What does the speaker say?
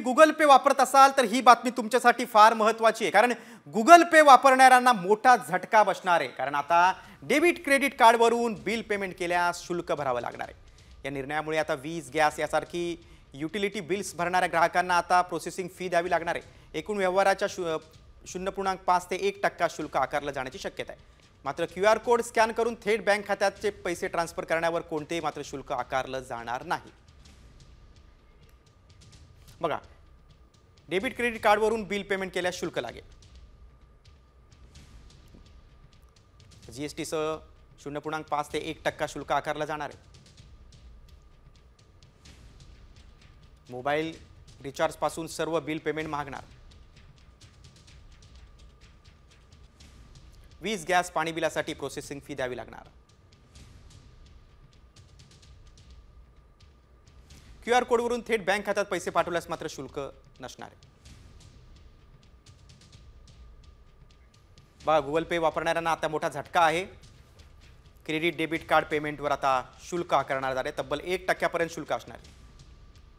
Google पे वापरत असाल तर ही बातमी तुमच्यासाठी फार महत्त्वाची आहे, कारण गुगल पे वापरणाऱ्यांना मोठा झटका बसणार आहे. कारण आता डेबिट क्रेडिट कार्डवरून बिल पेमेंट केल्यास शुल्क भरावं लागणार आहे. या निर्णयामुळे आता वीज, गॅस यासारखी युटिलिटी बिल्स भरणाऱ्या ग्राहकांना आता प्रोसेसिंग फी द्यावी लागणार आहे. एकूण व्यवहाराच्या 0.5 ते 1% शुल्क आकारलं जाण्याची शक्यता आहे. मात्र QR कोड स्कॅन करून थेट बँक खात्याचे पैसे ट्रान्सफर करण्यावर कोणतेही मात्र शुल्क आकारलं जाणार नाही. बघा, डेबिट क्रेडिट कार्डवरून बिल पेमेंट केल्यास शुल्क लागेल. GST सह 0.5 ते 1% शुल्क आकारलं जाणार आहे. मोबाईल रिचार्ज पासून सर्व बिल पेमेंट मागणार. वीज, गॅस, पाणी बिलासाठी प्रोसेसिंग फी द्यावी लागणार. QR कोडवरून थेट बँक खात्यात पैसे पाठवल्यास मात्र शुल्क नसणार आहे. बघा, गुगल पे वापरणाऱ्यांना आता मोठा झटका आहे. क्रेडिट डेबिट कार्ड पेमेंटवर आता शुल्क आकारणार आहे. तब्बल 1% पर्यंत शुल्क असणार आहे.